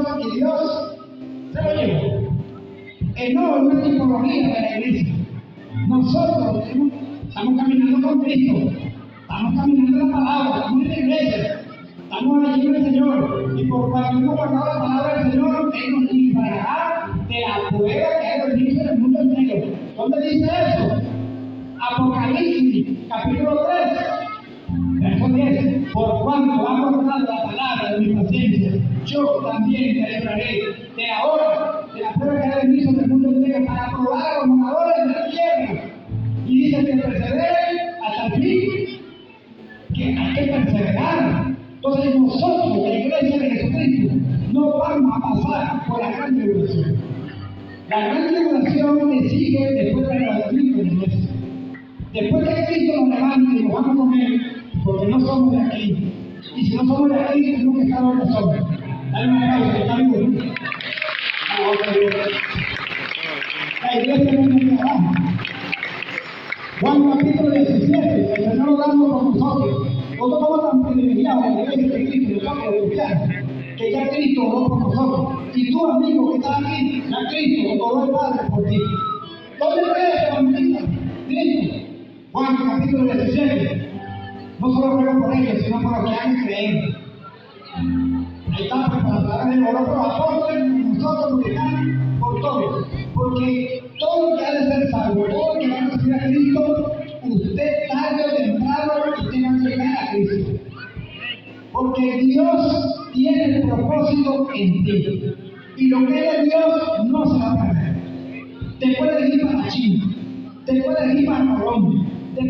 no es una tipología de la iglesia. Nosotros estamos caminando con Cristo, estamos caminando en la palabra, estamos en la iglesia, estamos allí en el Señor. Y por cuanto hemos guardado la palabra del Señor, Él nos librará de la prueba que hay de venir en el mundo entero. ¿Dónde dice eso? Apocalipsis, capítulo 3, verso 10. Por cuanto ha guardado la palabra de mi paciencia, yo también te libraré de la hora de la prueba que hay de venir en el mundo entero para probar a los moradores de la tierra. Y dice que perseveren hasta el fin, que hay que perseverar. Entonces nosotros, la iglesia de Jesucristo, no vamos a pasar por la gran tribulación. La gran tribulación que sigue después de la doctrina de la iglesia. Después que Cristo nos levante y nos vamos con Él, porque no somos de aquí. Y si no somos de aquí, tenemos que estar donde somos. Dale un aplauso, está bien. La iglesia no viene abajo. Juan capítulo 17, el Señor orando por nosotros. Nosotros somos tan privilegiados en la iglesia de Cristo, nosotros los cristianos, que ya Cristo oró por nosotros. Y tú, amigo, que estás aquí, ya Cristo oró el Padre por ti. ¿Dónde crees, evangelista? Cristo. Juan capítulo 17. No solo ruego por ellos, sino por los que han de creer. Ahí está preparada el oro por los apóstoles, por nosotros, los que están, por todos. Porque todo lo que ha de ser salvo, todo lo que va a recibir a Cristo, usted tarde o temprano usted va a llegar a Cristo. Porque Dios tiene el propósito en ti. Y lo que es de Dios no se va a perder. Te puedes ir para China, te puedes ir para Colombia, te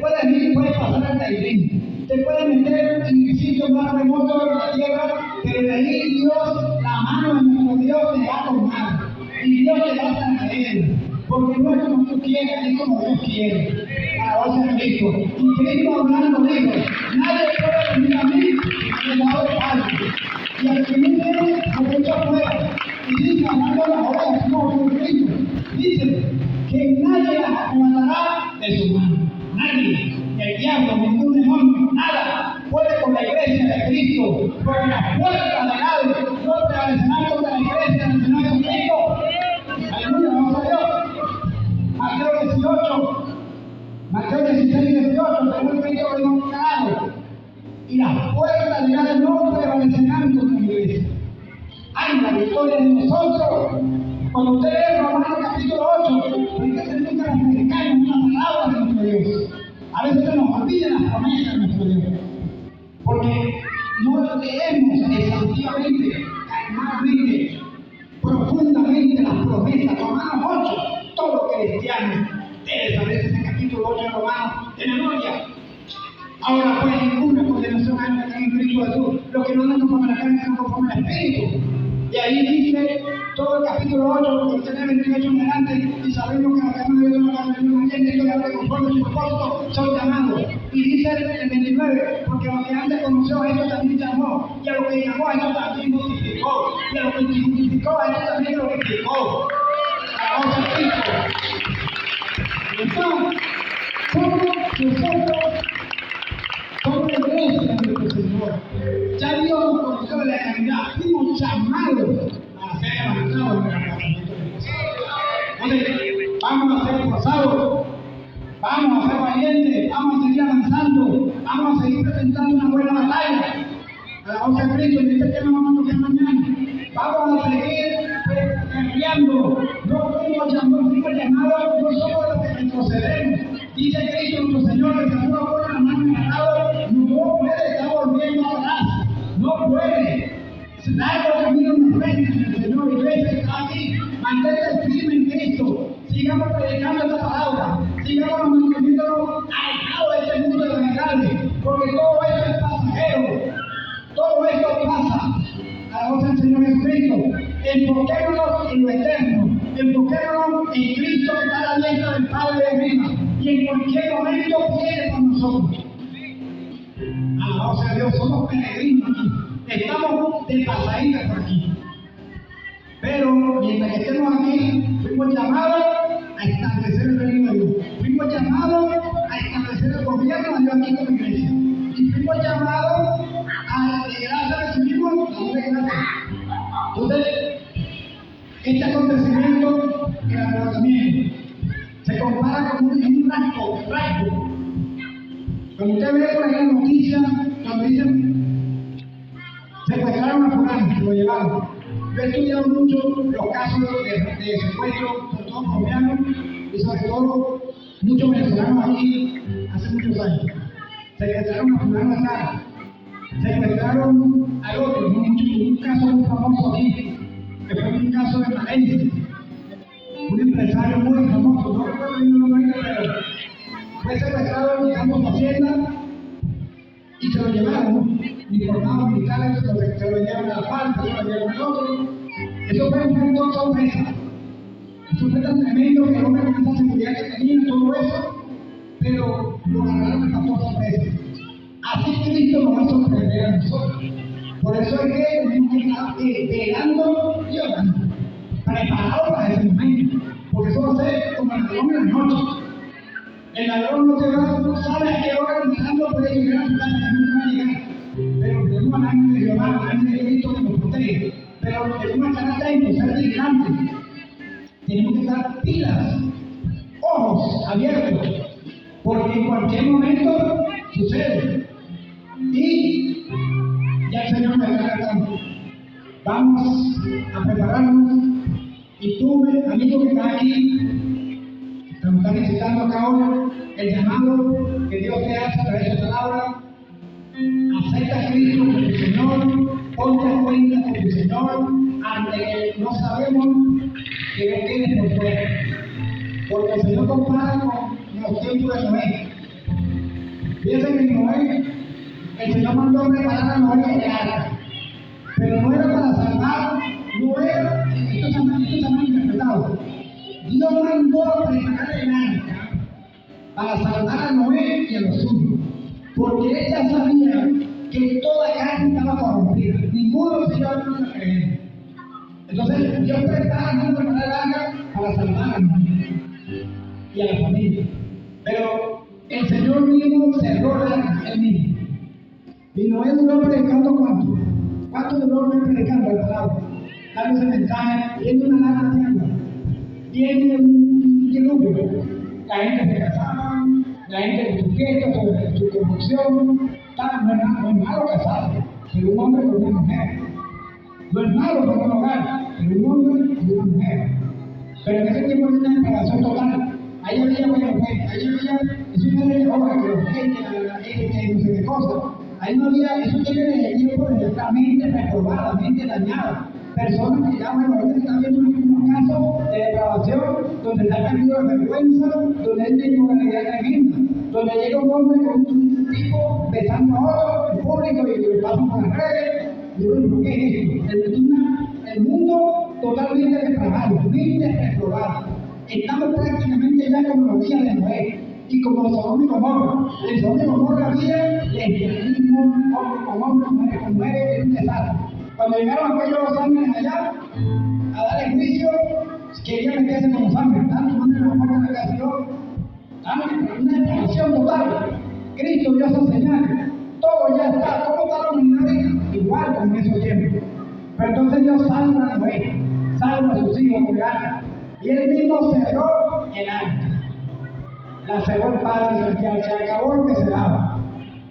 puedes pasar al Tailín, te puedes meter en el sitio más remoto de la tierra, pero de ahí Dios, la mano de nuestro Dios te va a tomar. Y Dios te va a traer. Porque no es como tú quieres, es como Dios quiere. Alabanza a Cristo. Y Cristo hablando dijo, nadie puede venir a mí del lado del Padre. Y al que no viene, lo echa afuera. Y dice, hablando las orejas, no, de Cristo, dice que nadie las arrebatará de su mano. Nadie, el diablo, ningún demonio, nada puede con la iglesia de Cristo. Porque las puertas del Hades no prevalecerán contra la iglesia del Señor Jesucristo. Aleluya, vamos a Dios. Mateo 16, 18, según Cristo lo hemos ganado. Y las puertas de Hades no prevalecerán contra la iglesia. Hay la victoria de nosotros. Cuando usted lee Romanos capítulo 8, hay que tener que predicar en una palabra de nuestro Dios. A veces se nos olvidan las promesas de nuestro Dios. Porque no leemos exhaustivamente, calmadamente, profundamente las promesas. Romanos 8, todo cristiano debe saber ese capítulo 8 de Romanos de memoria. Ahora pues ninguna condenación hay que en Cristo Jesús. Los que no andan conforme a la carne, sino conforme al Espíritu. Y ahí dice todo el capítulo 8, porque usted 28 en adelante, y sabemos que los que han vivido en la carne no entienden que la conforme a su propósito son llamados. Y dice el 29, porque a los que antes conoció a esto también llamó, y a los que llamó a esto también justificó, y a los que justificó a esto también glorificó. Ahora Cristo. Entonces, somos la iglesia de nuestro Señor. Ya Dios nos conoció de la eternidad, fuimos llamados a ser avanzados en el arrebatamiento del pasado. Entonces, vamos a ser esforzados, vamos a ser valientes, vamos a seguir avanzando, vamos a seguir presentando una buena batalla. Alabanza a Cristo, y este tema vamos a tocar mañana. Vamos a seguir peleando. No fuimos llamados, no somos los que retrocedemos. Dice Cristo nuestro Señor, que si uno pone la mano en el arado, no puede estar volviendo atrás. No puede. Largo camino nos frente en el Señor, iglesia que está aquí. Mantente firme en Cristo. Sigamos predicando esta palabra. Sigamos manteniéndonos alejados de este mundo de las verdades. Porque todo esto es pasajero. Todo esto pasa. Alabanza al Señor Jesucristo. Enfoquémonos en lo eterno. Enfoquémonos en Cristo que está a la diestra del Padre de arriba. Y en cualquier momento viene con nosotros. Alabanza a Dios, somos peregrinos aquí. Estamos de pasadita por aquí. Pero mientras que estemos aquí, fuimos llamados a establecer el reino de Dios. Fuimos llamados a establecer el gobierno de Dios aquí como iglesia. Y fuimos llamados a de gracia recibimos la de gracia. Entonces, este acontecimiento el arrebatamiento. Se compara con un rasgo. Cuando usted ve por ahí la noticia, cuando dicen secuestraron a fulano, lo llevaron. Yo he estudiado mucho los casos de secuestro, sobre todo colombianos y sobre todo muchos venezolanos aquí hace muchos años. Secuestraron a fulano acá, secuestraron al otro, un caso muy famoso aquí, que fue un caso de Valencia, un empresario muy famoso, no recuerdo bien el nombre, pero fue secuestrado llegando a su hacienda y se lo llevaron, informados militares, se lo llevaron a la falta, se lo llevaron al otro. Eso fue un factor sorpresa. Eso fue tan tremendo que el hombre con esa seguridad que tenía, todo eso, pero lo agarraron el factor sorpresa. Así Cristo nos va a sorprender a nosotros. Por eso es que tenemos que estar esperando y orando, preparados para ese momento. Porque eso va a ser como el ladrón de la noche. El ladrón no sabe a qué hora ni cuándo puede llegar a su casa, que nunca va a llegar. Pero tenemos al ángel de Jehová, al ángel de Cristo que nos protege. Pero tenemos que estar atentos, ser vigilantes. Tenemos que estar pilas, ojos abiertos, porque en cualquier momento sucede. Y ya el Señor me está tratando. Vamos a prepararnos. Y tú, amigo que está aquí, que nos está necesitando acá ahora, el llamado que Dios te hace a través de su palabra, acepta a Cristo como tu Señor, ponte a cuenta con tu Señor, ante que no sabemos que Dios tiene por fuera. Porque el Señor compara con los tiempos de Noé. Fíjense que en Noé, el Señor mandó preparar a Noé el arca, pero no era para salvar, no era, esto se ha interpretado. Dios mandó a preparar el arca para salvar a Noé y a los suyos, porque él ya sabía que toda carne estaba corrompida, ninguno de ellos iba a creer. Entonces Dios mandó a preparar el arca para salvar a Noé y a la familia. Pero el Señor mismo cerró el arca, él mismo. Y Noé duró predicando ¿cuánto? ¿Cuánto duró Noé predicando la palabra? Dando ese mensaje, viendo una larga tierra, viene un diluvio. La gente se casaba, la gente con su fiesta, su corrupción. No es malo casarse, pero un hombre con una mujer. No es malo con un hogar, pero un hombre con una mujer. Pero en ese tiempo había una separación total. Ahí había buena mujer, ahí había, eso no era de obra, que los que no sé qué cosa. Ahí no había, eso tiene el tiempo de la mente reprobada, mente dañada. Personas que ya, bueno, ahorita están viendo unos casos de depravación, donde está perdido de vergüenza, donde hay una inmoralidad tremenda, donde llega un hombre con un tipo besando a otro en público y lo pasan por las redes. Y bueno, ¿qué es esto? El mundo totalmente depravado, mente reprobada. Estamos prácticamente ya como los días de Noé y como Sodoma y Gomorra. En Sodoma y Gomorra había lesbianismo, hombre con hombre, mujer con mujer, era un desastre. Cuando llegaron aquellos ángeles allá a dar el juicio, querían meterse con los ángeles, tanto mandan a la puerta de la casa y yo, una depravación total. Cristo dio esas señales, todo ya está, ¿cómo está la humanidad? Igual como en esos tiempos. Pero entonces Dios salva a Noé, salva a sus hijos por el arca. Y él mismo cerró el arca. La cerró el Padre Celestial, se acabó lo que se daba.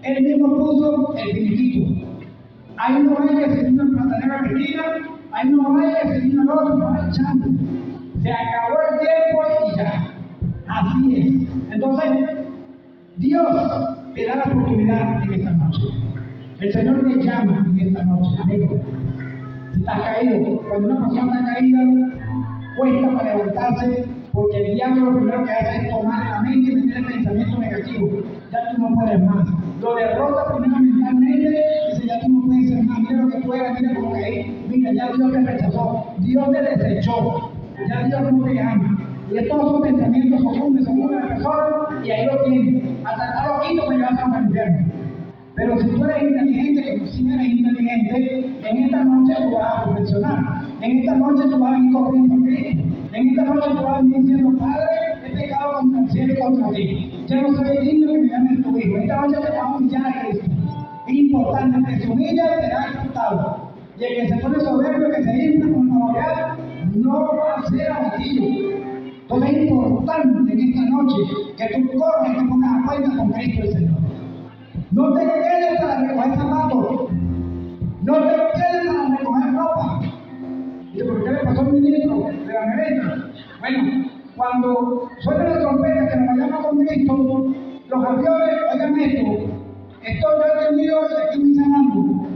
Él mismo puso el finiquito. Ahí no hay que seguir una platanera vestida, ahí no hay que seguir al otro, no hay chance. Se acabó el tiempo y ya. Así es. Entonces, Dios te da la oportunidad en esta noche. El Señor te llama en esta noche, amigo. Si estás caído, cuando una persona está caída, cuesta para levantarse, porque el diablo lo primero que hace es tomar la mente y meter el pensamiento negativo. Ya tú no puedes más. Lo derrota primero mentalmente y dice, ya tú no puedes ser más. Mira lo que tú eras, mira cómo caí. Mira, ya Dios te rechazó, Dios te desechó, ya Dios no te ama. Y estos son pensamientos comunes de la persona y ahí lo tienes. Hasta estar loquito me llevas a un infierno. Pero si tú eres inteligente, que si eres inteligente, en esta noche tú vas a reflexionar. En esta noche tú vas a ir corriendo a Cristo. En esta noche tú vas a venir diciendo, Padre, he pecado contra el cielo y contra ti. Yo no soy digno que me llames tu hijo. Esta noche te vas a humillar a Cristo. Es importante, el que se humilla será exaltado. Y el que se pone soberbio, que se infla con la no va a ser abatido. Entonces es importante en esta noche que tú corras y te pongas a cuenta con Cristo el Señor. No te quedes para recoger zapatos. No te quedes para recoger ropa. ¿Y por qué le pasó al ministro de la merenda? Bueno, cuando suena la trompeta que nos vayamos con Cristo, los aviones, oigan esto yo he tenido aquí en mi sanando.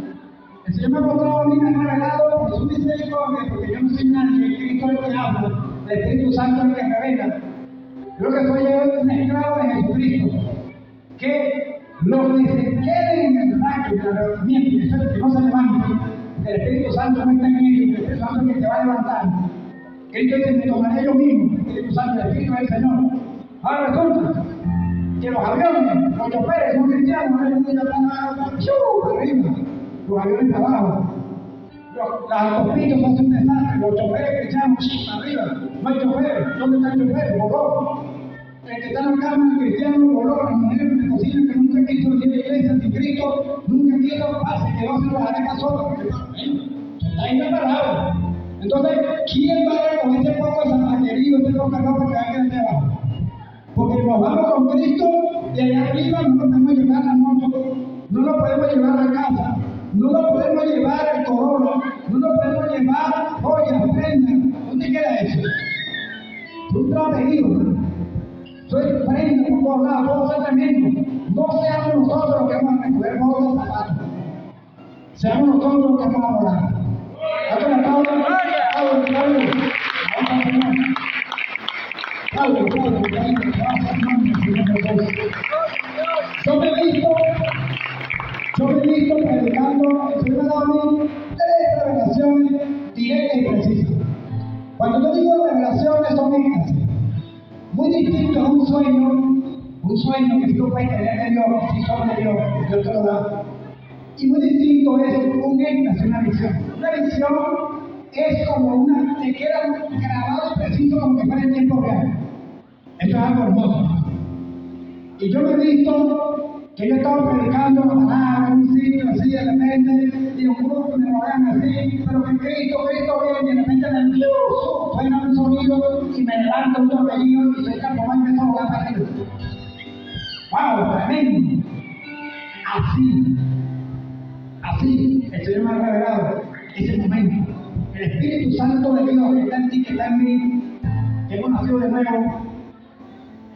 El Señor me ha mostrado a mí, me ha revelado por su misericordia, porque yo no soy nadie, Cristo es el que habla, el Espíritu Santo es el que revela. Yo que soy yo un esclavo de Jesucristo, que los que se queden en el rayo del arrebatamiento, que no se levanten, que el Espíritu Santo no está en ellos, que el Espíritu Santo es el que te va a levantar. Cristo dice, me tomaré yo mismo, el Espíritu Santo, el Espíritu del Señor. Ahora resulta que los aviones, los choferes son cristianos, no les para arriba, los aviones para abajo, las autopistas son un desastre, los choferes cristianos para arriba, no hay chofer, ¿dónde está el chofer? Voló. El que está en la cama, el cristiano, voló, la mujer en la cocina que nunca quiso ir a la iglesia sin Cristo, nunca quiso pase, que no se lo hará solo, está ahí la palabra. Entonces, ¿quién va a recoger ese poco de zapatería, ese poco de ropa que va a quedar de abajo? Porque nos vamos con Cristo, de allá arriba no lo podemos llevar a la moto, no lo podemos llevar a la casa, no lo podemos llevar al corona, no lo podemos llevar joyas, prendas. ¿Dónde queda eso? Es un trapeído. Soy prenda por todos lados, todo es tremendo. No seamos nosotros los que vamos a recoger botas de zapatos. Seamos nosotros los que vamos a orar. Hasta la Pablo. Yo me he visto predicando, el Señor me ha dado a mí 3 revelaciones directas y precisas. Cuando yo digo revelaciones son estas, muy distinto a un sueño que tú puedes tener de Dios, si son de Dios te lo da. Y muy distinto es un éxtasis, una visión. Una visión es como te queda grabado y preciso como que fuera en tiempo real. Esto es algo hermoso. Y yo me he visto que yo estaba predicando la palabra en un sitio así de repente, y un grupo me lo hagan así, pero que Cristo viene y de repente nervioso, suena un sonido y me levanta un torbellino y soy capaz de empezar a volar para arriba. ¡Wow! Tremendo. Así, el Señor me ha revelado ese momento. El Espíritu Santo de Dios que está en ti, que está en mí, que hemos nacido de nuevo.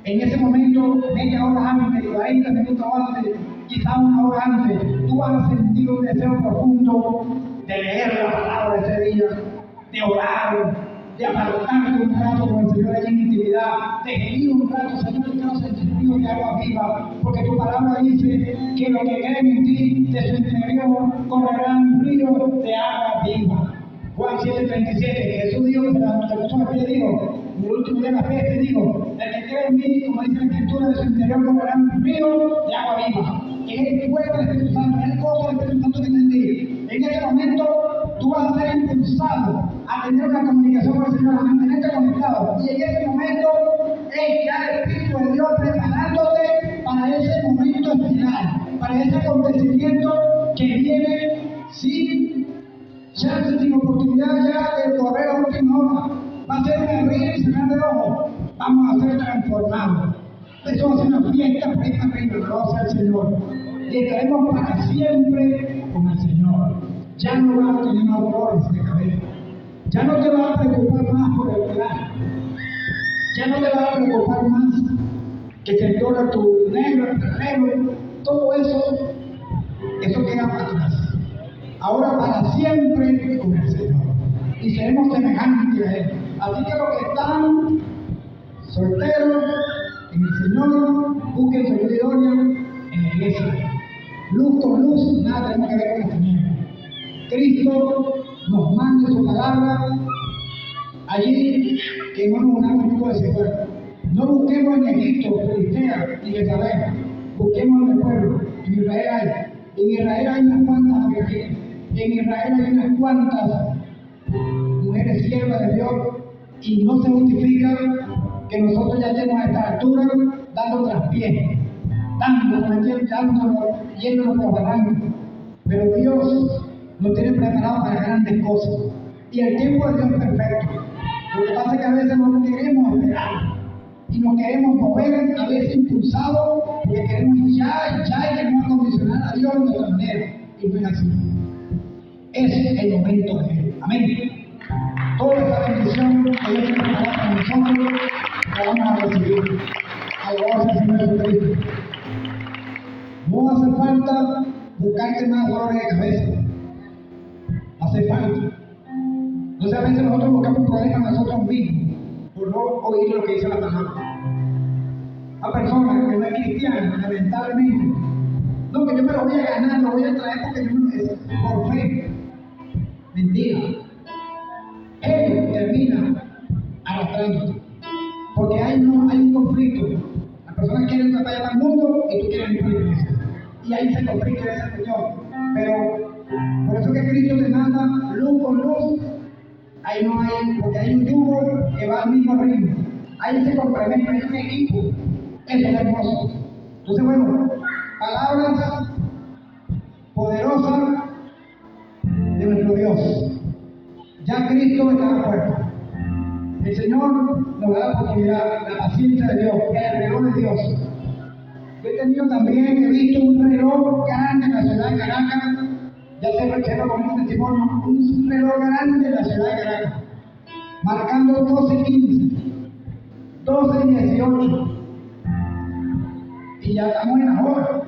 En ese momento, media hora antes, 40 minutos antes, quizá 1 hora antes, tú vas a sentir un deseo profundo de leer la palabra de ese día, de orar, de apartarte un rato con el Señor allí en intimidad, de gemir un rato, Señor, yo quiero sentir río de agua viva, porque tu palabra dice que los que creen en ti, de su interior, correrán ríos de agua viva. Juan 7:37, Jesús dijo que se la pie dijo, en el último día de la fiesta dijo, el que cree en mí, como dice la Escritura, de su interior correrán ríos de agua viva. Es el fuego del Espíritu Santo, es el gozo del Espíritu Santo que está en ti. En ese momento tú vas a ser impulsado a tener una comunicación con el Señor, a mantenerte conectado. Y en ese momento es ya el Espíritu de Dios preparándote para ese momento final, para ese acontecimiento que viene sin chance, sin oportunidad ya de correr a última hora. Va a ser un abrir y cerrar de ojos. Vamos a ser transformados. Eso va a ser una fiesta para esta reina, gloria al Señor. Y estaremos para siempre con el Señor. Ya no vas a tener más dolores de cabeza. Ya no te vas a preocupar más por el plan. Ya no te vas a preocupar más que te entorna tu dinero, el terreno, todo eso queda para atrás. Ahora para siempre con el Señor. Y seremos semejantes a Él. Así que los que están solteros en el Señor, busquen su gloria en la iglesia. Luz con luz, nada tenemos que ver con la tiniebla. Cristo nos manda su palabra allí, que no nos unamos en un desigual. No busquemos en Egipto, Filistea y Jezabel. Busquemos en el pueblo. En Israel hay unas cuantas mujeres. En Israel hay unas cuantas mujeres siervas de Dios, y no se justifica que nosotros ya estemos a esta altura dando traspiés, yéndonos por barranco. Pero Dios nos tiene preparado para grandes cosas. Y el tiempo de Dios es perfecto. Lo que pasa es que a veces no queremos esperar y nos queremos mover, a veces impulsados, porque queremos ya y queremos acondicionar a Dios de nuestra manera. Y no es así. Es el momento de Él. Amén. Toda esta bendición que Dios tiene para nosotros, la vamos a recibir. Alabado sea el Señor Jesucristo. No hace falta buscarte más dolores de cabeza. Hace falta. Entonces a veces nosotros buscamos problemas nosotros mismos por no oír lo que dice la palabra. A personas que no es cristiana, lamentablemente, no, que yo me lo voy a ganar, lo voy a traer porque yo me lo merezco, por fe. Mentira. Él termina arrastrándote. Porque hay un conflicto. Las personas quieren tratar al mundo y tú quieres ir a la iglesia. Y ahí se conflicto ese Señor. Pero por eso que Cristo te manda luz con luz. Ahí no hay, porque hay un yugo que va al mismo ritmo. Ahí se complementa, hay un equipo. Eso es hermoso. Entonces, bueno, palabras poderosas de nuestro Dios. Ya Cristo está a la puerta. El Señor nos da la oportunidad, la paciencia de Dios, el reloj de Dios. Yo he visto un reloj grande en la ciudad de Caracas. Ya se lo con un testimonio, un reloj grande en la ciudad de Caracas, marcando 12:15, 12:18. Y ya estamos en la hora.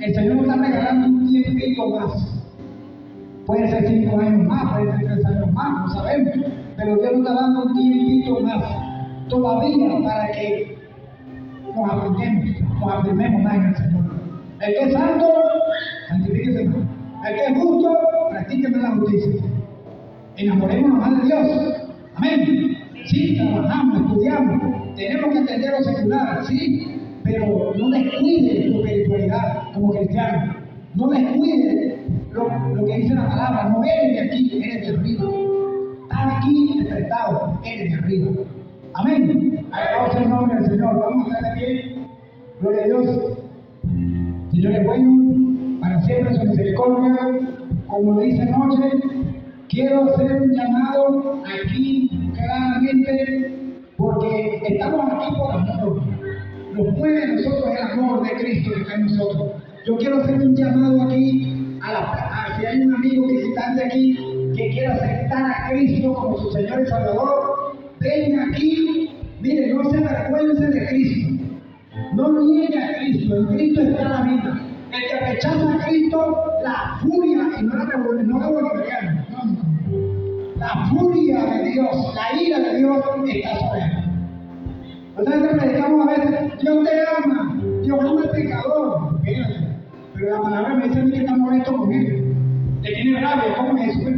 El Señor nos está regalando un tiempito más. Puede ser 5 años más, puede ser 3 años más, no sabemos. Pero Dios nos está dando un tiempito más todavía para que nos afirmemos más en el Señor. El que es santo, santifíquese más. El que es justo, practique la justicia. Enamorémonos más de Dios. Amén. Sí, trabajamos, estudiamos, tenemos que entender lo secular, sí, pero no descuide tu espiritualidad como cristiano. No descuide lo que dice la palabra. No eres de aquí, eres de arriba. Estás aquí despertado, eres de arriba. Amén. Alabado sea el nombre del Señor. Vamos a estar aquí. Gloria a Dios. Señor es bueno, para siempre su misericordia. Como lo dice anoche, quiero hacer un llamado aquí claramente, porque estamos aquí por amor. Nos mueve a nosotros el amor de Cristo que está en nosotros. Yo quiero hacer un llamado aquí si hay un amigo visitante aquí que quiera aceptar a Cristo como su Señor y Salvador, venga aquí. Mire, no se avergüence de Cristo. No niegue a Cristo. En Cristo está la vida. El que rechaza a Cristo, la furia, y no la bolivariana, no. La furia de Dios, la ira de Dios está sobre él. Nosotros predicamos a veces, Dios te ama, Dios ama al pecador. Fíjate, pero la palabra me dice a mí que está molesto con él. Le tiene rabia, ¿cómo es eso?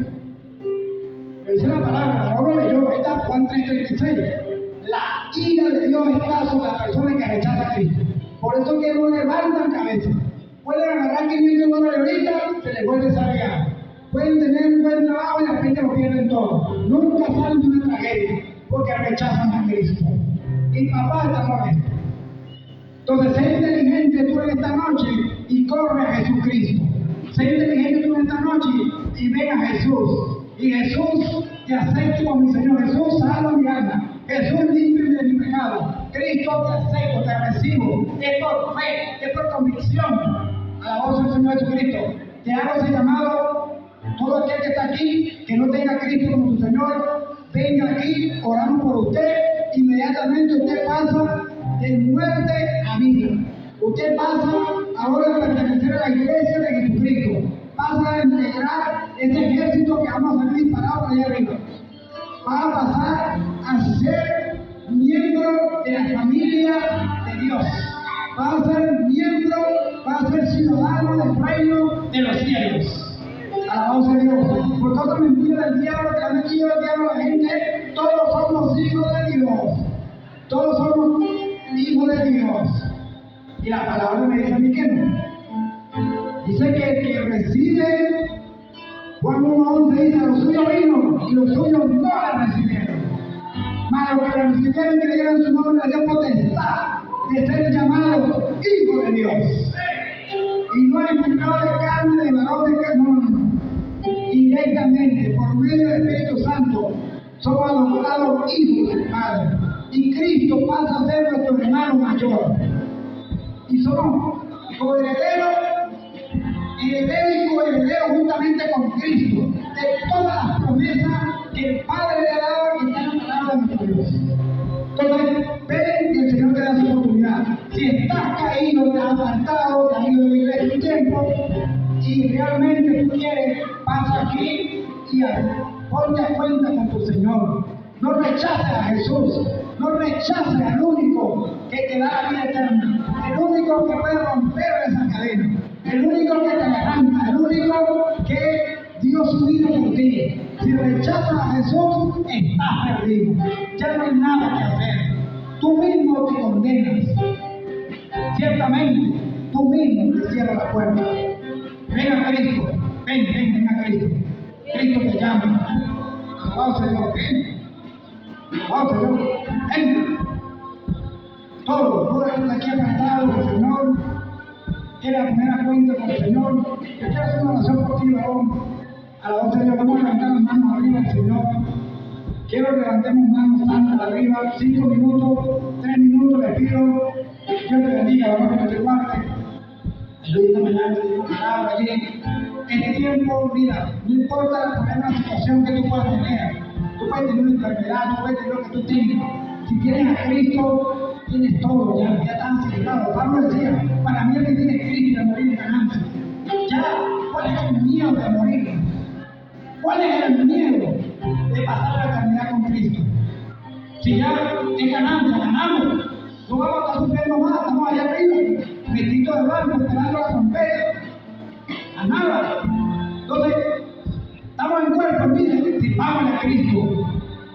Lo dice la palabra, no lo leyó, está Juan 3:36. La ira de Dios está sobre las personas que rechazan a Cristo. Por eso que no levantan cabeza. Pueden agarrar $500 ahorita, se les vuelve a salir. Pueden tener un buen trabajo y de repente lo pierden todo. Nunca salen de una tragedia porque rechazan a Cristo. Y papá está molesto. Entonces, sé inteligente tú en esta noche y corre a Jesucristo. Sé inteligente tú en esta noche y ven a Jesús. Y Jesús te acepto como mi Señor. Jesús salva mi alma. Jesús limpia de mi pecado. Cristo te acepto, te recibo. Es por fe, es por convicción. Alabado sea el Señor Jesucristo. Te hago ese llamado. Todo aquel que está aquí, que no tenga a Cristo como su Señor, venga aquí, oramos por usted. Inmediatamente usted pasa de muerte a vida. Usted pasa ahora a pertenecer a la iglesia de Jesucristo. Pasa a integrar ese ejército que vamos a salir disparado por allá arriba. Va a pasar a ser miembro de la familia de Dios. Va a ser miembro, va a ser ciudadano del reino de los cielos. Alabado sea Dios. Por otra mentira del diablo que han metido el diablo a la gente, todos somos hijos de Dios. Todos somos hijos de Dios. Y la palabra me dice a mí que no. Dice que el que recibe, Juan 1:11 dice, a los suyos vino y los suyos no la recibieron. Mas los que la recibieron y creyeron en su nombre le dio potestad de ser llamados hijos de Dios. Y no hay pecado de carne, de varón, de carne, no. Directamente, por medio del Espíritu Santo, somos adoptados hijos del Padre. Y Cristo pasa a ser nuestro hermano mayor. Y somos coherederos, herederos y coherederos juntamente con Cristo, de todas las promesas que el Padre le ha dado y que están en la palabra de nuestro Dios. Entonces, ven que el Señor te da su oportunidad. Si estás caído, te has apartado, te has ido de la iglesia un tiempo, y realmente tú quieres, pasa aquí y ponte a cuenta con tu Señor. No rechaces a Jesús, no rechaces al único que te da la vida eterna, el único que puede romper esa cadena, el único que te levanta, el único que dio su vida por ti. Si rechazas a Jesús, estás perdido. Ya no hay nada que hacer. Tú mismo te condenas. Ciertamente, tú mismo te cierras la puerta. Ven a Cristo, ven a Cristo. Cristo te llama. Alabado Señor, ven. Alabado Señor, ven. Todo el aquí apartado del Señor, quiere poner a cuenta con el Señor. Yo quiero hacer una oración por ti, varón. Alabado Señor, vamos a levantar las manos arriba al Señor. Quiero que levantemos manos santas arriba, 5 minutos, 3 minutos, le pido. Dios te bendiga, varón, que te guarde. Esta mañana te digo palabra allí. En tiempo, mira, no importa la situación que tú puedas tener. Tú puedes tener una enfermedad, tú puedes tener lo que tú tengas. Si tienes a Cristo, tienes todo, ya estás asegurado. Pablo decía, para mí el que tiene Cristo y de morir es ganancia. Ya, ¿cuál es el miedo de morir? ¿Cuál es el miedo de pasar la eternidad con Cristo? Si ya es ganancia, ganamos. No vamos a estar sufriendo más, estamos allá arriba, vestidos de blanco, esperando la trompeta. A nada. Entonces, estamos en cuerpo, miren, si vamos a Cristo.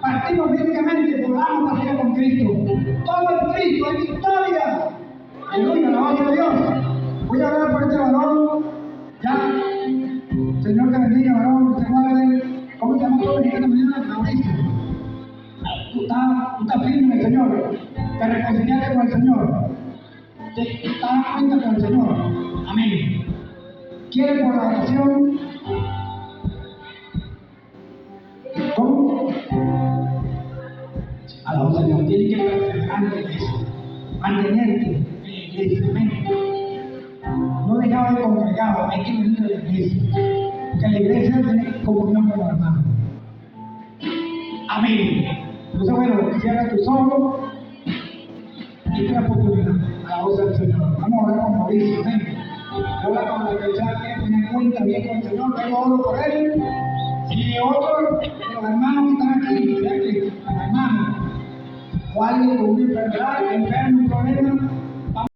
Partimos físicamente, volamos hacia con Cristo. Todo en Cristo, en victoria. Aleluya, alabanza a Dios. Voy a hablar por este varón. Ya, Señor te bendiga, varón, te guarde. ¿Cómo te llamas tú en esta mañana? Mauricio. Tú estás firme en el Señor. Te reconciliaste con el Señor. Te das cuenta con el Señor. Amén. ¿Quieres por la oración? ¿Cómo? Alabado Señor, tienes que perseverar en la iglesia, mantenerte en la iglesia, amén. No dejar de congregar, hay que venir a la iglesia, porque la iglesia tiene comunión con los hermanos. Amén. Entonces, bueno, cierra tus ojos y ten la oportunidad. Alabado sea el Señor. Vamos a orar con Mauricio, amén. Habla con la persona que tiene cuenta bien con el Señor, luego oro por él. Si otro de los hermanos que están aquí, los hermanos, o alguien con una enfermedad, enfermo,